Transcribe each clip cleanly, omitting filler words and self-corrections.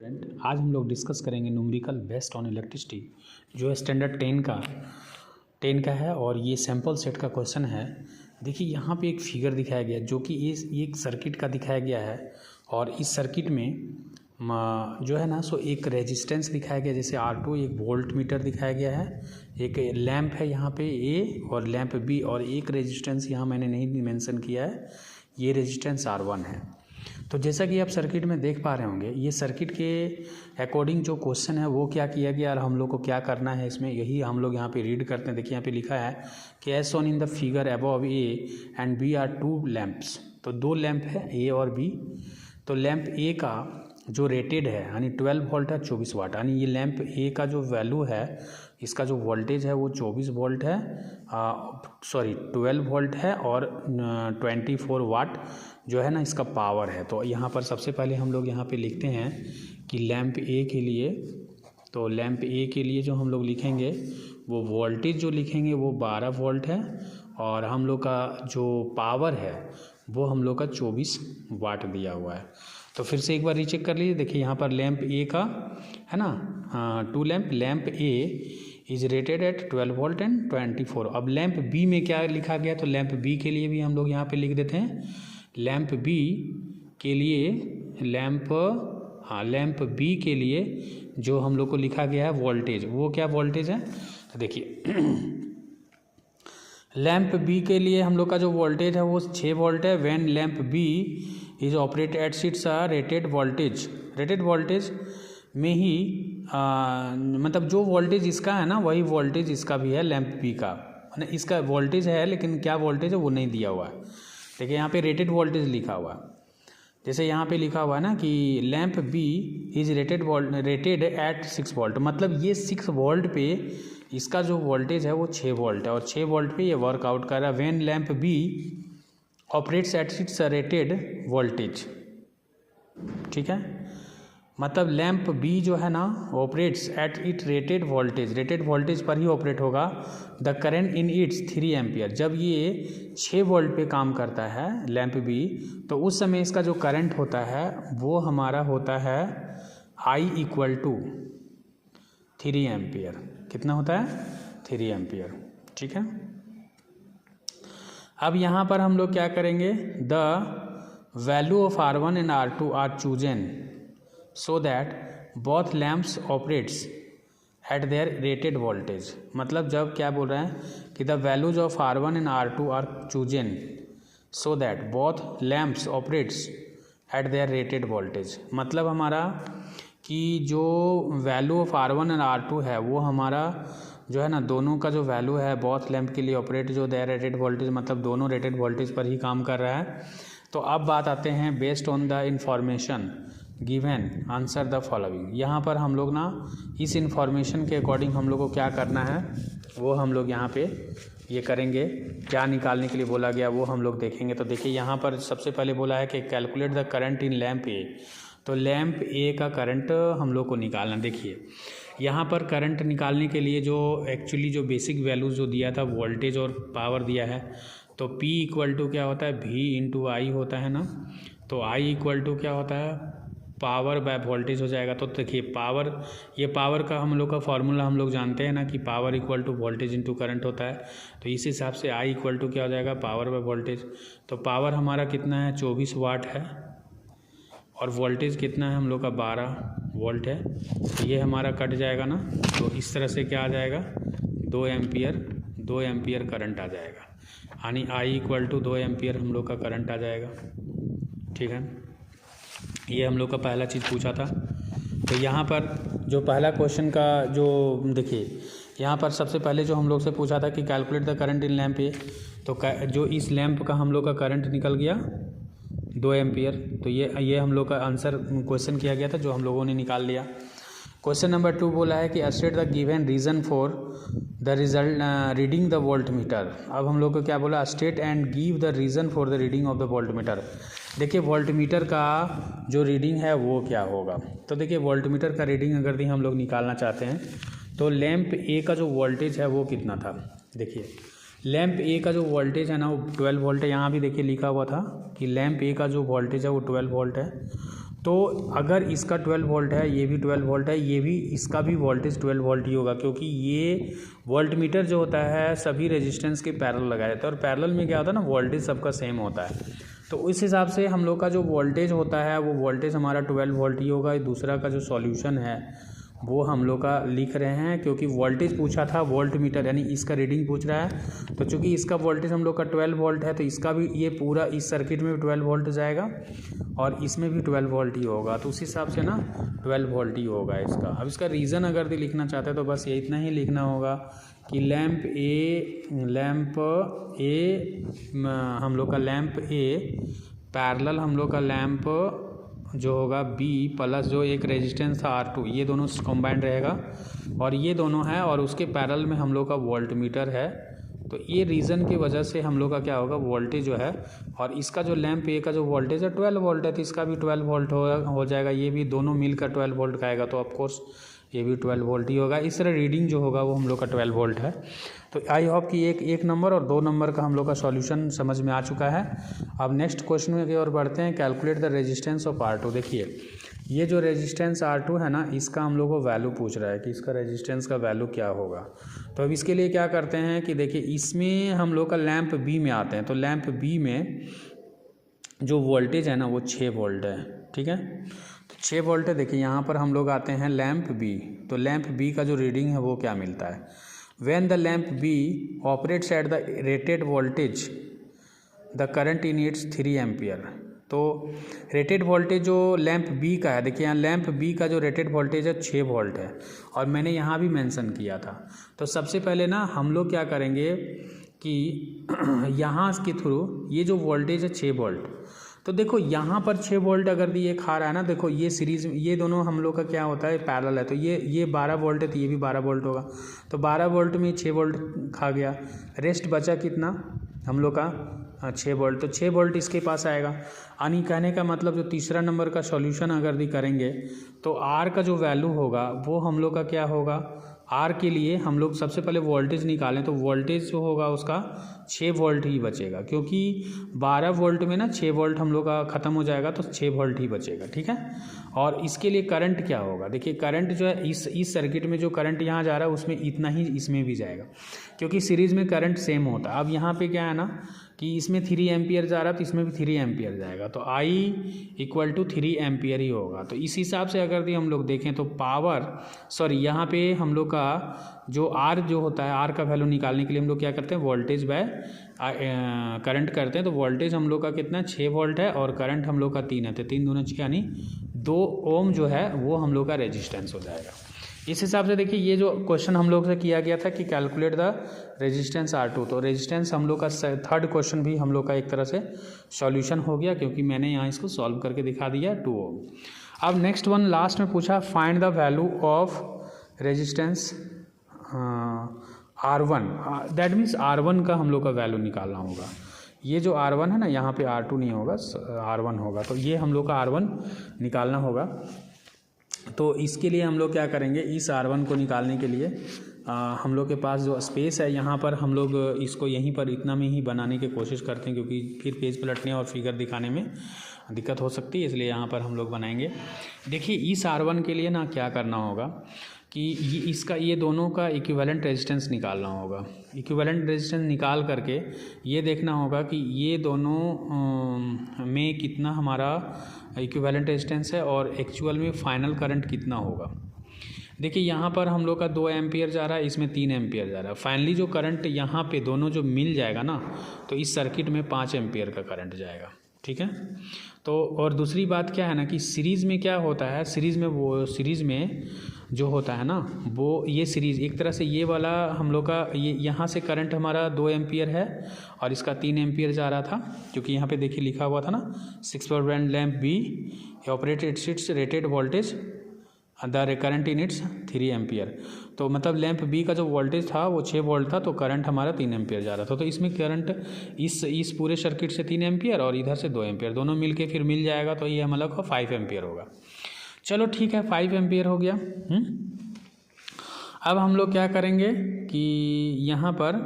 Student, आज हम लोग डिस्कस करेंगे न्यूमेरिकल बेस्ड ऑन इलेक्ट्रिसिटी जो है स्टैंडर्ड 10 का है और ये सैम्पल सेट का क्वेश्चन है। देखिए यहाँ पे एक फिगर दिखाया गया जो कि इस एक सर्किट का दिखाया गया है और इस सर्किट में जो है ना सो एक रेजिस्टेंस दिखाया गया जैसे R2, एक वोल्ट मीटर दिखाया गया है, एक लैंप है यहाँ पे A और लैंप B और एक रेजिस्टेंस यहाँ मैंने नहीं मेंशन किया है, ये रेजिस्टेंस R1 है। तो जैसा कि आप सर्किट में देख पा रहे होंगे ये सर्किट के अकॉर्डिंग जो क्वेश्चन है वो क्या किया गया और हम लोग को क्या करना है इसमें यही हम लोग यहाँ पे रीड करते हैं। देखिए यहाँ पे लिखा है कि as shown in the figure above A and B are two lamps. तो दो लैंप है ए और बी। तो लैंप ए का जो रेटेड है यानी 12 वोल्ट है 24 वाट, यानी ये लैंप ए का जो वैल्यू है इसका जो वोल्टेज है वो 24 वोल्ट है, 12 वोल्ट है और 24 वाट जो है ना इसका पावर है। तो यहाँ पर सबसे पहले हम लोग यहाँ पे लिखते हैं कि लैंप ए के लिए, तो लैंप ए के लिए जो हम लोग लिखेंगे वो वोल्टेज जो लिखेंगे वो 12 वोल्ट है और हम लोग का जो पावर है वो हम लोग का 24 वाट दिया हुआ है। तो फिर से एक बार रीचेक कर लीजिए। देखिए यहाँ पर लैंप ए का है ना two lamp A is rated at 12 volt and 24। अब लैंप बी में क्या लिखा गया, तो लैंप बी के लिए भी हम लोग यहाँ पे लिख देते हैं। लैंप बी के लिए लैंप बी के लिए जो हम लोग को लिखा गया है वोल्टेज, वो क्या वोल्टेज है, तो देखिए लैंप बी के लिए हम लोग का जो वोल्टेज है वो 6 वोल्ट है। When lamp B is operate at its rated voltage में ही मतलब जो वोल्टेज इसका है ना वही वोल्टेज इसका भी है लैंप बी का, ना इसका वोल्टेज है लेकिन क्या वोल्टेज है वो नहीं दिया हुआ है। देखिए यहाँ पे रेटेड वोल्टेज लिखा हुआ है, जैसे यहाँ पे लिखा हुआ है ना कि lamp B is rated at 6 volt, मतलब ये 6 वोल्ट पे इसका जो वोल्टेज है वो 6 वोल्ट है और 6 वोल्ट पे ये वर्कआउट कर रहा है। When lamp B operates at its rated voltage, ठीक है, मतलब लैंप बी जो है ना operates at it rated voltage पर ही ऑपरेट होगा। The current in its 3 ampere, जब ये 6 वोल्ट पे काम करता है लैंप बी तो उस समय इसका जो करंट होता है वो हमारा होता है I इक्वल टू 3 एम्पियर। कितना होता है 3 एम्पियर, ठीक है। अब यहाँ पर हम लोग क्या करेंगे, the value of R1 and R2 are chosen so that both lamps operates at their rated voltage, मतलब जब क्या बोल रहे हैं कि the values of R1 and R2 are chosen so that both lamps operates at their rated voltage, मतलब हमारा कि जो value of R1 and R2 है वो हमारा जो है ना दोनों का जो वैल्यू है बोथ लैंप के लिए ऑपरेट जो देयर रेटेड वोल्टेज, मतलब दोनों रेटेड वोल्टेज पर ही काम कर रहा है। तो अब बात आते हैं based on the information given answer the following. यहाँ पर हम लोग ना इस इंफॉर्मेशन के अकॉर्डिंग हम लोग को क्या करना है वो हम लोग यहाँ पे ये करेंगे, क्या निकालने के लिए बोला गया वो हम लोग देखेंगे। तो देखिए यहाँ पर सबसे पहले बोला है कि calculate the current in lamp A, तो लैंप ए का करंट हम लोग को निकालना। देखिए यहाँ पर करंट निकालने के लिए जो एक्चुअली जो बेसिक वैल्यूज़ जो दिया था वोल्टेज और पावर दिया है, तो P इक्वल टू क्या होता है V इंटू आई होता है ना, तो I इक्वल टू क्या होता है पावर बाय वोल्टेज हो जाएगा। तो देखिए पावर, ये पावर का हम लोग का फॉर्मूला हम लोग जानते हैं ना कि power equal to voltage into current होता है, तो इस हिसाब से I इक्वल टू क्या हो जाएगा पावर बाय वोल्टेज। तो पावर हमारा कितना है 24 वाट है और वोल्टेज कितना है हम लोग का 12 वोल्ट है, तो ये हमारा कट जाएगा ना, तो इस तरह से क्या आ जाएगा 2 एम्पियर करंट आ जाएगा, यानी I इक्वल टू 2 एम्पियर हम लोग का करंट आ जाएगा, ठीक है। ये हम लोग का पहला चीज़ पूछा था। तो यहाँ पर जो पहला क्वेश्चन का जो देखिए यहाँ पर सबसे पहले जो हम लोग से पूछा था कि calculate the current in lamp A, तो जो इस लैंप का हम लोग का करंट निकल गया 2 एम्पियर, तो ये हम लोग का आंसर क्वेश्चन किया गया था जो हम लोगों ने निकाल लिया। क्वेश्चन नंबर 2 बोला है कि state the given reason for the result reading the volt meter. अब हम लोग को क्या बोला, state and give the reason for the reading of the volt meter. देखिए वोल्ट मीटर का जो रीडिंग है वो क्या होगा, तो देखिए वोल्ट मीटर का रीडिंग अगर हम लोग निकालना चाहते हैं तो लैंप ए का जो वोल्टेज है वो कितना था। देखिए लैंप ए का जो वोल्टेज है ना वो 12 वोल्ट है, यहाँ भी देखिए लिखा हुआ था कि लैंप ए का जो वोल्टेज है वो 12 वोल्ट है। तो अगर इसका 12 वोल्ट है, ये भी 12 वोल्ट है, ये भी, इसका भी वोल्टेज 12 वोल्ट ही होगा, क्योंकि ये वोल्ट मीटर जो होता है सभी रेजिस्टेंस के पैरेलल लगाया जाता है, और पैरेलल में क्या होता है ना, वोल्टेज सबका सेम होता है। तो उस हिसाब से हम लोग का जो वोल्टेज होता है वो वोल्टेज हमारा 12 वोल्ट ही होगा। दूसरा का जो सॉल्यूशन है वो हम लोग का लिख रहे हैं, क्योंकि वोल्टेज पूछा था, वोल्ट मीटर यानी इसका रीडिंग पूछ रहा है। तो चूँकि इसका वोल्टेज हम लोग का 12 वोल्ट है, तो इसका भी, ये पूरा इस सर्किट में भी 12 वोल्ट जाएगा और इसमें भी 12 वोल्ट ही होगा। तो उस हिसाब से ना 12 वोल्ट ही होगा इसका। अब इसका रीज़न अगर भी लिखना चाहते हैं तो बस ये इतना ही लिखना होगा कि लैंप ए हम लोग का लैंप ए पैरेलल हम लोग का लैंप जो होगा बी प्लस जो एक रेजिस्टेंस था R2, ये दोनों कॉम्बाइंड रहेगा और ये दोनों है, और उसके पैरेलल में हम लोग का वोल्ट मीटर है। तो ये रीज़न की वजह से हम लोग का क्या होगा, वोल्टेज जो है, और इसका जो लैंप ए का जो वोल्टेज है 12 वोल्ट है, तो इसका भी 12 वोल्ट हो जाएगा। ये भी दोनों मिलकर 12 वोल्ट का आएगा, तो ऑफकोर्स ये भी 12 वोल्ट ही होगा। इस तरह रीडिंग जो होगा वो हम लोग का 12 वोल्ट है। तो आई होप कि एक नंबर और 2 नंबर का हम लोग का सॉल्यूशन समझ में आ चुका है। अब नेक्स्ट क्वेश्चन में की ओर बढ़ते हैं। Calculate the resistance of R2। देखिए ये जो रेजिस्टेंस R2 है ना, इसका हम लोग को वैल्यू पूछ रहा है कि इसका रेजिस्टेंस का वैल्यू क्या होगा। तो अब इसके लिए क्या करते हैं कि देखिए इसमें हम लोग का लैंप बी में आते हैं। तो लैंप बी में जो वोल्टेज है ना वो 6 वोल्ट है, ठीक है। तो 6 वोल्ट है। देखिए यहाँ पर हम लोग आते हैं लैंप बी। तो लैंप बी का जो रीडिंग है वो क्या मिलता है, when the lamp B operates at the rated voltage the current in its 3 ampere. तो रेटेड वोल्टेज जो लैंप बी का है, देखिए यहाँ लैंप बी का जो रेटेड वोल्टेज है 6 वोल्ट है, और मैंने यहाँ भी मेंशन किया था। तो सबसे पहले ना हम लोग क्या करेंगे कि यहाँ के थ्रू ये जो वोल्टेज है 6 वोल्ट, तो देखो यहाँ पर 6 वोल्ट अगर ये खा रहा है ना, देखो ये सीरीज़, ये दोनों हम लोग का क्या होता है, पैरेलल है। तो ये 12 वोल्ट है, तो ये भी 12 वोल्ट होगा। तो 12 वोल्ट में 6 वोल्ट खा गया, रेस्ट बचा कितना हम लोग का 6 वोल्ट। तो 6 वोल्ट इसके पास आएगा। यानी कहने का मतलब जो तीसरा नंबर का सॉल्यूशन अगर भी करेंगे तो R का जो वैल्यू होगा वो हम लोग का क्या होगा, R के लिए हम लोग सबसे पहले वोल्टेज निकालें तो वोल्टेज जो होगा उसका 6 वोल्ट ही बचेगा, क्योंकि 12 वोल्ट में ना 6 वोल्ट हम लोग का ख़त्म हो जाएगा, तो 6 वोल्ट ही बचेगा, ठीक है। और इसके लिए करंट क्या होगा, देखिए करंट जो है इस सर्किट में जो करंट यहाँ जा रहा है उसमें इतना ही इसमें भी जाएगा, क्योंकि सीरीज़ में करंट सेम होता है। अब यहाँ पे क्या है ना कि इसमें 3 एम्पियर जा रहा है तो इसमें भी 3 एम्पियर जाएगा, तो I = 3 एम्पियर ही होगा। तो इस हिसाब से अगर भी हम लोग देखें तो यहाँ पे हम लोग का जो R जो होता है, R का वैल्यू निकालने के लिए हम लोग क्या करते हैं, वोल्टेज बाय करंट करते हैं। तो वोल्टेज हम लोग का कितना 6 वोल्ट है और करंट हम लोग का 3 है, तो 3 दूना 6 यानी 2 ओम जो है वो हम लोग का रेजिस्टेंस हो जाएगा। इस हिसाब से देखिए ये जो क्वेश्चन हम लोग से किया गया था कि कैलकुलेट द रेजिस्टेंस R2, तो रेजिस्टेंस हम लोग का थर्ड क्वेश्चन भी हम लोग का एक तरह से सॉल्यूशन हो गया, क्योंकि मैंने यहाँ इसको सॉल्व करके दिखा दिया 2 ओम। अब नेक्स्ट वन लास्ट में पूछा find the value of resistance R1, that means R1 का हम लोग का वैल्यू निकालना होगा। ये जो R1 है ना, यहाँ पे R2 नहीं होगा, R1 होगा, तो ये हम लोग का R1 निकालना होगा। तो इसके लिए हम लोग क्या करेंगे, इस R1 को निकालने के लिए हम लोग के पास जो स्पेस है यहाँ पर हम लोग इसको यहीं पर इतना में ही बनाने की कोशिश करते हैं, क्योंकि फिर पेज पलटने और फिगर दिखाने में दिक्कत हो सकती है, इसलिए यहाँ पर हम लोग बनाएंगे। देखिए इस R1 के लिए ना क्या करना होगा कि ये दोनों का इक्विवेलेंट रेजिस्टेंस निकालना होगा। इक्विवेलेंट रेजिस्टेंस निकाल करके ये देखना होगा कि ये दोनों में कितना हमारा इक्विवेलेंट रेजिस्टेंस है और एक्चुअल में फाइनल करंट कितना होगा। देखिए यहाँ पर हम लोग का 2 एम्पियर जा रहा है, इसमें 3 एम्पियर जा रहा है। फाइनली जो करंट यहाँ पे दोनों जो मिल जाएगा ना, तो इस सर्किट में 5 एम्पियर का करंट जाएगा, ठीक है। तो और दूसरी बात क्या है ना कि सीरीज़ में क्या होता है, सीरीज़ में जो होता है ना वो ये सीरीज़ एक तरह से ये वाला हम लोग का ये यहाँ से करंट हमारा 2 एम्पियर है और इसका 3 एम्पियर जा रहा था, क्योंकि यहाँ पे देखिए लिखा हुआ था ना 6 volt lamp be operated it's rated voltage the current in its 3 ampere. तो मतलब लैंप बी का जो वोल्टेज था वो 6 वोल्ट था, तो करंट हमारा 3 एम्पियर जा रहा था। तो इसमें करंट इस पूरे सर्किट से 3 एम्पियर और इधर से 2 एम्पियर दोनों मिलके फिर मिल जाएगा, तो ये हमारा 5 एम्पियर होगा। चलो ठीक है, 5 एम्पियर हो गया। अब हम लोग क्या करेंगे कि यहाँ पर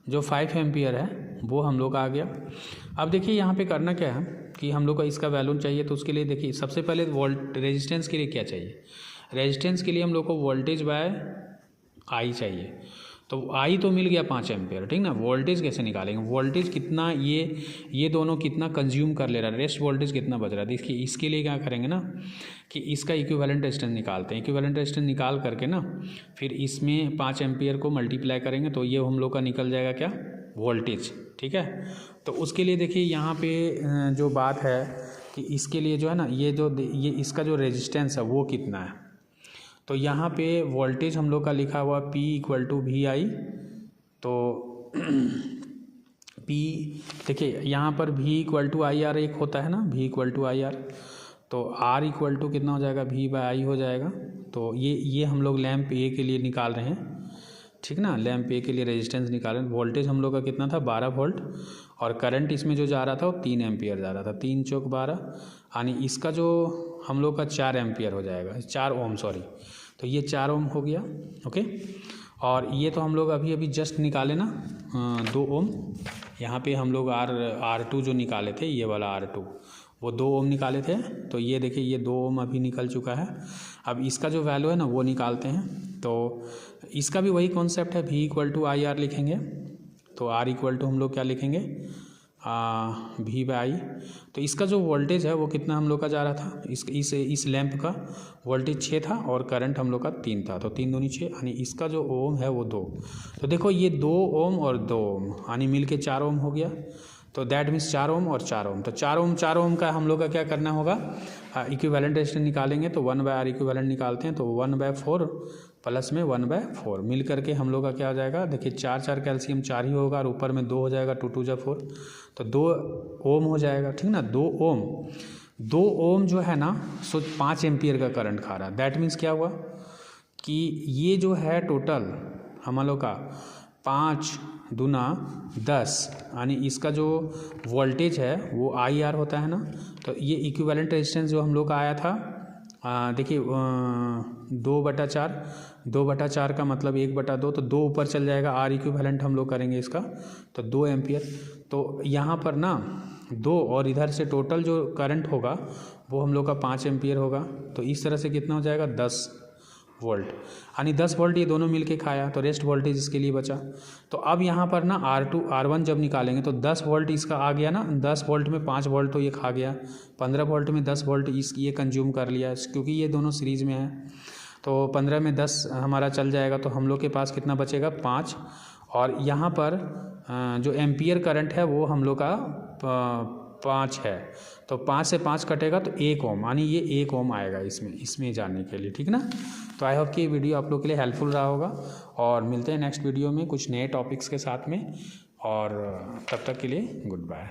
जो 5 एम्पियर है वो हम लोग आ गया। अब देखिए यहाँ पे करना क्या है कि हम लोग का इसका वैल्यू चाहिए, तो उसके लिए देखिए सबसे पहले रेजिस्टेंस के लिए क्या चाहिए, रेजिस्टेंस के लिए हम लोग को वोल्टेज बाय आई चाहिए। तो आई तो मिल गया 5 एम्पियर, ठीक ना। वोल्टेज कैसे निकालेंगे, वोल्टेज कितना ये दोनों कितना कंज्यूम कर ले रहा है, रेस्ट वोल्टेज कितना बच रहा है। देखिए इसके लिए क्या करेंगे ना कि इसका इक्विवेलेंट रेजिस्टेंस निकालते हैं। इक्विवेलेंट रेजिस्टेंस निकाल करके ना फिर इसमें 5 एम्पियर को मल्टीप्लाई करेंगे तो ये हम लोग का निकल जाएगा क्या, वोल्टेज, ठीक है। तो उसके लिए देखिए यहाँ पे जो बात है कि इसके लिए जो है ना ये इसका जो रेजिस्टेंस है वो कितना है। तो यहाँ पे वोल्टेज हम लोग का लिखा हुआ P = VI। तो P देखिए यहाँ पर V = IR एक होता है ना, V = IR। तो R = कितना हो जाएगा, V/I हो जाएगा। तो ये हम लोग लैंप A के लिए निकाल रहे हैं, ठीक ना। लैंप A के लिए रेजिस्टेंस निकाल रहे हैं। वोल्टेज हम लोग का कितना था, 12 वोल्ट, और करंट इसमें जो जा रहा था वो 3 एम्पियर जा रहा था, 3 चौक 12, यानी इसका जो हम लोग का 4 एम्पियर हो जाएगा, 4 ओम सॉरी। तो ये 4 ओम हो गया, ओके। और ये तो हम लोग अभी जस्ट निकाले ना 2 ओम। यहाँ पे हम लोग R2 जो निकाले थे, ये वाला R2 वो 2 ओम निकाले थे। तो ये देखिए ये 2 ओम अभी निकल चुका है। अब इसका जो वैल्यू है ना वो निकालते हैं। तो इसका भी वही कॉन्सेप्ट है, V = IR लिखेंगे। तो R = हम लोग क्या लिखेंगे, V/I। तो इसका जो वोल्टेज है वो कितना हम लोग का जा रहा था, इस लैंप का वोल्टेज 6 था और करंट हम लोग का 3 था। तो 3 दूनी 6, यानी इसका जो ओम है वो 2। तो देखो ये 2 ओम और 2 ओम यानी मिल के 4 ओम हो गया। तो दैट मीन्स 4 ओम और 4 ओम। तो 4 ओम का हम लोग का क्या करना होगा, इक्विवेलेंट रेजिस्टेंस निकालेंगे। तो 1/R इक्विवेलेंट निकालते हैं। तो 1/4 प्लस में 1/4 मिल करके हम लोग का क्या हो जाएगा, देखिए 4 कैल्शियम 4 ही होगा और ऊपर में 2 हो जाएगा, 2 2 4। तो 2 ओम हो जाएगा, ठीक ना। 2 ओम जो है ना सो 5 एम्पियर का करंट खा रहा है। दैट मीन्स क्या हुआ कि ये जो है टोटल हम लोग का 5 दूना 10, यानी इसका जो वोल्टेज है वो IR होता है ना। तो ये इक्विवेलेंट रेजिस्टेंस जो हम लोग का आया था, देखिए 2/4 का मतलब 1/2, तो 2 ऊपर चल जाएगा, R इक्विवेलेंट हम लोग करेंगे इसका, तो 2 एम्पियर। तो यहाँ पर ना 2 और इधर से टोटल जो करंट होगा वो हम लोग का 5 एम्पियर होगा। तो इस तरह से कितना हो जाएगा, 10 वोल्ट, यानी 10 वोल्ट ये दोनों मिलके खाया। तो रेस्ट वोल्टेज इसके लिए बचा। तो अब यहाँ पर ना R1 जब निकालेंगे तो 10 वोल्ट इसका आ गया ना, 10 वोल्ट में 5 वोल्ट तो ये खा गया, 15 वोल्ट में 10 वोल्ट ये कंज्यूम कर लिया, क्योंकि ये दोनों सीरीज़ में है। तो 15 में 10 हमारा चल जाएगा। तो हम लोग के पास कितना बचेगा, 5। और यहाँ पर जो एम्पियर करंट है वो हम लोग का 5 है। तो 5 से 5 कटेगा तो 1 ओम, यानी ये 1 ओम आएगा इसमें जाने के लिए, ठीक ना। तो आई होप कि ये वीडियो आप लोग के लिए हेल्पफुल रहा होगा, और मिलते हैं नेक्स्ट वीडियो में कुछ नए टॉपिक्स के साथ में। और तब तक के लिए गुड बाय।